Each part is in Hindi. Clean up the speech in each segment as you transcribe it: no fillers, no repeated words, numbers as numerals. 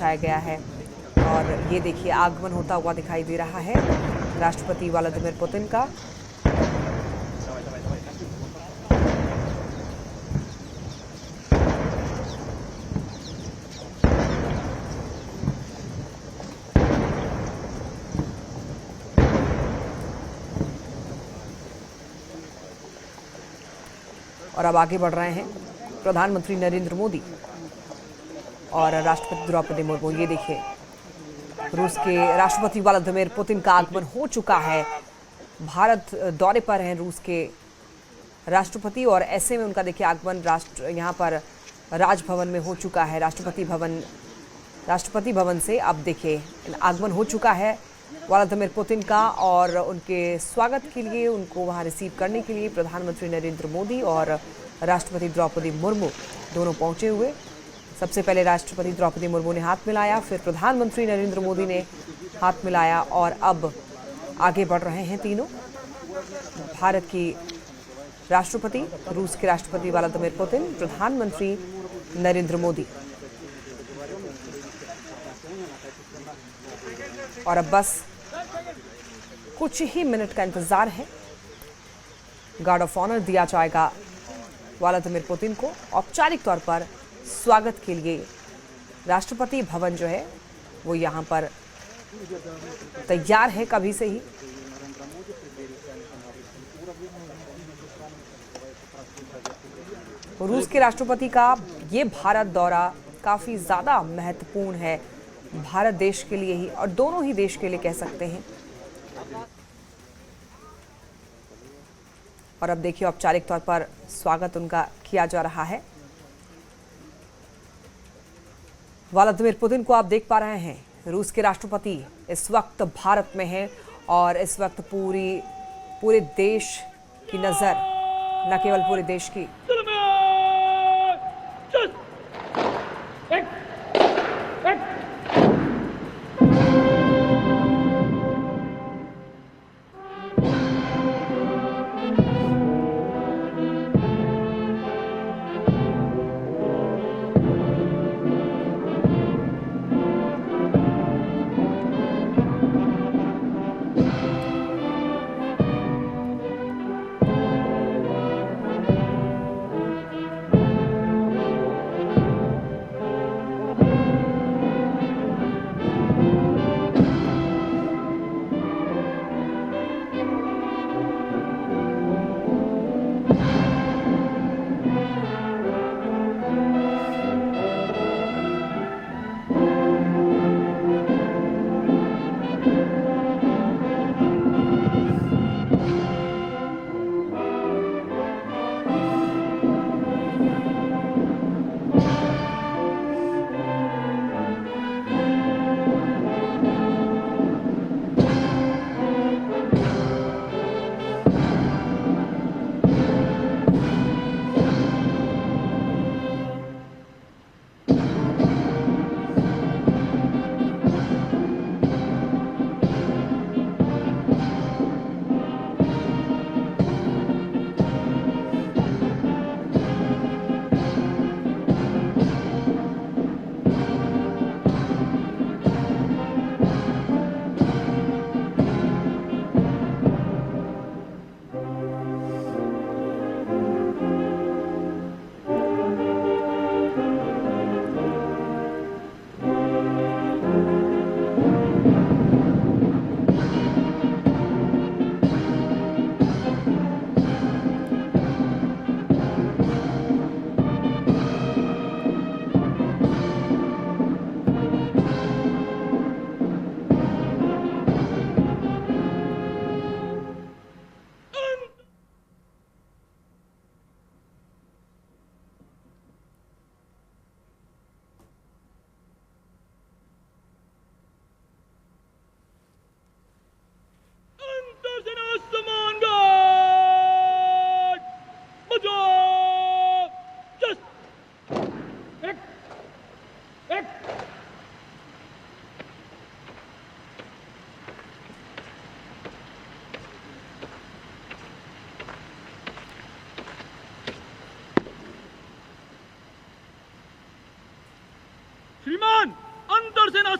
बिछाया गया है और ये देखिए आगमन होता हुआ दिखाई दे रहा है राष्ट्रपति व्लादिमीर पुतिन का। और अब आगे बढ़ रहे हैं प्रधानमंत्री नरेंद्र मोदी और राष्ट्रपति द्रौपदी मुर्मू। ये देखिए रूस के राष्ट्रपति व्लादिमीर पुतिन का आगमन हो चुका है। भारत दौरे पर हैं रूस के राष्ट्रपति और ऐसे में उनका देखिए आगमन यहाँ पर राजभवन में हो चुका है। राष्ट्रपति भवन से अब देखिए आगमन हो चुका है व्लादिमीर पुतिन का और उनके स्वागत के लिए, उनको वहां रिसीव करने के लिए प्रधानमंत्री नरेंद्र मोदी और राष्ट्रपति द्रौपदी मुर्मू दोनों पहुंचे हुए। सबसे पहले राष्ट्रपति द्रौपदी मुर्मू ने हाथ मिलाया, फिर प्रधानमंत्री नरेंद्र मोदी ने हाथ मिलाया और अब आगे बढ़ रहे हैं तीनों। भारत की राष्ट्रपति, रूस के राष्ट्रपति व्लादिमीर पुतिन, प्रधानमंत्री नरेंद्र मोदी। और अब बस कुछ ही मिनट का इंतजार है। गार्ड ऑफ ऑनर दिया जाएगा व्लादिमीर पुतिन को औपचारिक तौर पर स्वागत के लिए। राष्ट्रपति भवन जो है वो यहाँ पर तैयार है कभी से ही। रूस के राष्ट्रपति का ये भारत दौरा काफी ज्यादा महत्वपूर्ण है भारत देश के लिए ही और दोनों ही देश के लिए कह सकते हैं। और अब देखिए औपचारिक तौर पर स्वागत उनका किया जा रहा है। व्लादिमीर पुतिन को आप देख पा रहे हैं, रूस के राष्ट्रपति इस वक्त भारत में हैं और इस वक्त पूरे देश की नजर, न केवल पूरे देश की,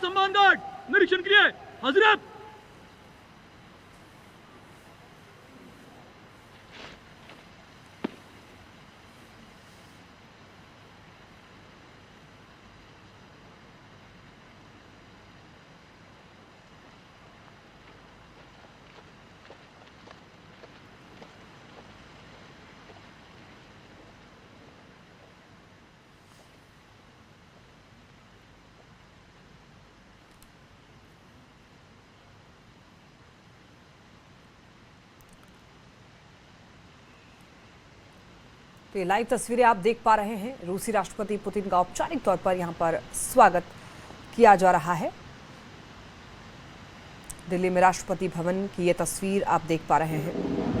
सम्मान गार्ड निरीक्षण के लिए हाजिर है। तो ये लाइव तस्वीरें आप देख पा रहे हैं। रूसी राष्ट्रपति पुतिन का औपचारिक तौर पर यहां पर स्वागत किया जा रहा है। दिल्ली में राष्ट्रपति भवन की ये तस्वीर आप देख पा रहे हैं।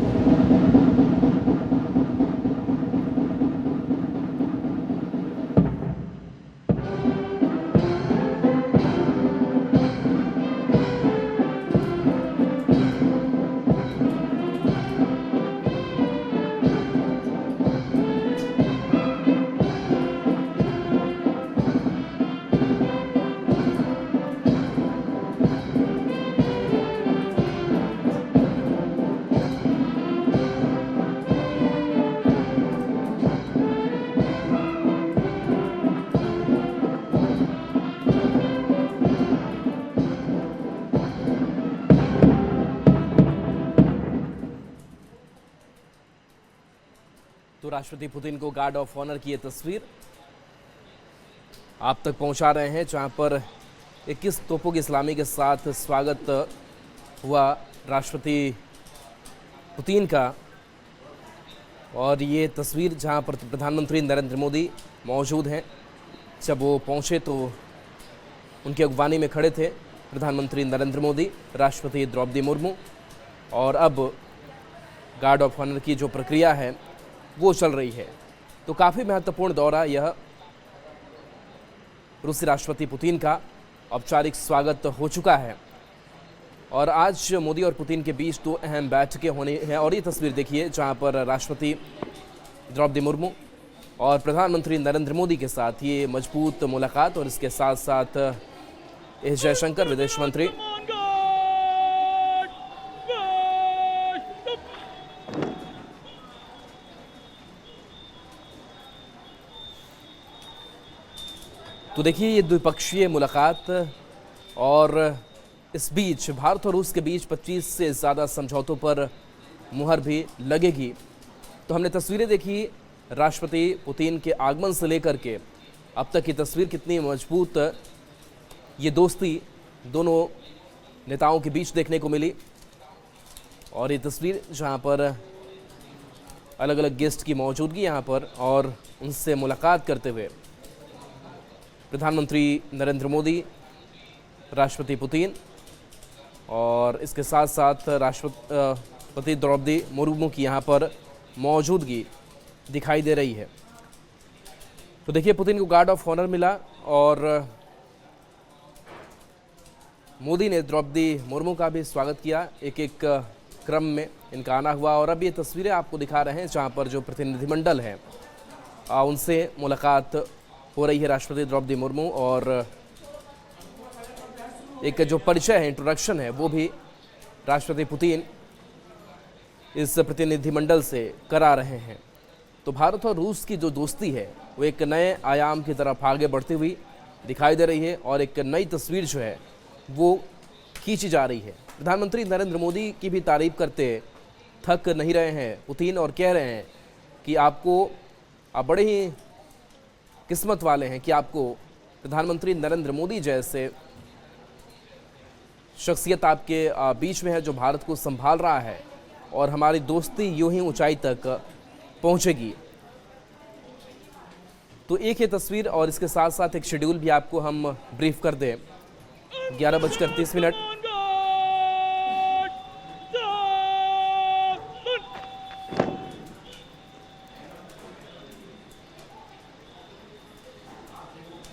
तो राष्ट्रपति पुतिन को गार्ड ऑफ ऑनर की ये तस्वीर आप तक पहुंचा रहे हैं, जहां पर 21 तोपों की सलामी के साथ स्वागत हुआ राष्ट्रपति पुतिन का। और ये तस्वीर जहां पर प्रधानमंत्री नरेंद्र मोदी मौजूद हैं। जब वो पहुंचे तो उनकी अगवानी में खड़े थे प्रधानमंत्री नरेंद्र मोदी, राष्ट्रपति द्रौपदी मुर्मू, और अब गार्ड ऑफ ऑनर की जो प्रक्रिया है वो चल रही है। तो काफ़ी महत्वपूर्ण दौरा यह रूसी राष्ट्रपति पुतिन का औपचारिक स्वागत हो चुका है। और आज मोदी और पुतिन के बीच दो अहम बैठकें होनी हैं। और ये तस्वीर देखिए जहां पर राष्ट्रपति द्रौपदी मुर्मू और प्रधानमंत्री नरेंद्र मोदी के साथ ये मजबूत मुलाकात, और इसके साथ साथ एस जयशंकर विदेश मंत्री, तो देखिए ये द्विपक्षीय मुलाकात, और इस बीच भारत और रूस के बीच 25 से ज़्यादा समझौतों पर मुहर भी लगेगी। तो हमने तस्वीरें देखी राष्ट्रपति पुतिन के आगमन से लेकर के अब तक की तस्वीर, कितनी मजबूत ये दोस्ती दोनों नेताओं के बीच देखने को मिली। और ये तस्वीर जहां पर अलग अलग गेस्ट की मौजूदगी यहाँ पर, और उनसे मुलाकात करते हुए प्रधानमंत्री नरेंद्र मोदी, राष्ट्रपति पुतिन, और इसके साथ साथ राष्ट्रपति द्रौपदी मुर्मू की यहाँ पर मौजूदगी दिखाई दे रही है। तो देखिए पुतिन को गार्ड ऑफ ऑनर मिला, और मोदी ने द्रौपदी मुर्मू का भी स्वागत किया। एक एक क्रम में इनका आना हुआ। और अब ये तस्वीरें आपको दिखा रहे हैं जहाँ पर जो प्रतिनिधिमंडल है उनसे मुलाकात हो रही है राष्ट्रपति द्रौपदी मुर्मू, और एक जो परिचय है, इंट्रोडक्शन है, वो भी राष्ट्रपति पुतिन इस प्रतिनिधिमंडल से करा रहे हैं। तो भारत और रूस की जो दोस्ती है वो एक नए आयाम की तरफ आगे बढ़ती हुई दिखाई दे रही है, और एक नई तस्वीर जो है वो खींची जा रही है। प्रधानमंत्री नरेंद्र मोदी की भी तारीफ करते थक नहीं रहे हैं पुतिन, और कह रहे हैं कि आप बड़े ही किस्मत वाले हैं कि आपको प्रधानमंत्री नरेंद्र मोदी जैसे शख्सियत आपके बीच में है जो भारत को संभाल रहा है, और हमारी दोस्ती यूं ही ऊंचाई तक पहुंचेगी। तो एक ही तस्वीर, और इसके साथ साथ एक शेड्यूल भी आपको हम ब्रीफ कर दें। 11:30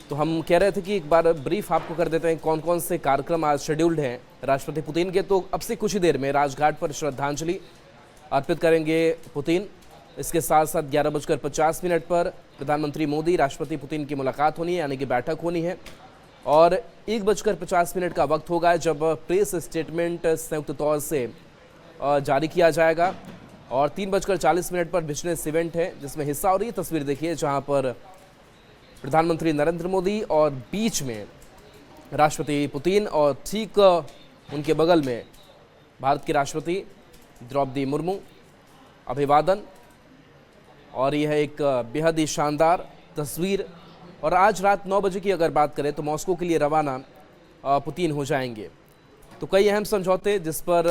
तो हम कह रहे थे कि एक बार ब्रीफ आपको कर देते हैं कौन कौन से कार्यक्रम आज शेड्यूल्ड हैं राष्ट्रपति पुतिन के। तो अब से कुछ ही देर में राजघाट पर श्रद्धांजलि अर्पित करेंगे पुतिन। इसके साथ साथ 11:50 पर प्रधानमंत्री मोदी राष्ट्रपति पुतिन की मुलाकात होनी है, यानी कि बैठक होनी है। और 1:50 का वक्त होगा जब प्रेस स्टेटमेंट संयुक्त तौर से जारी किया जाएगा। और 3:40 पर बिजनेस इवेंट है जिसमें हिस्सा, और ये तस्वीर देखिए जहां पर प्रधानमंत्री नरेंद्र मोदी और बीच में राष्ट्रपति पुतिन और ठीक उनके बगल में भारत की राष्ट्रपति द्रौपदी मुर्मू। अभिवादन, और यह एक बेहद ही शानदार तस्वीर। और आज रात 9 बजे की अगर बात करें तो मॉस्को के लिए रवाना पुतिन हो जाएंगे। तो कई अहम समझौते जिस पर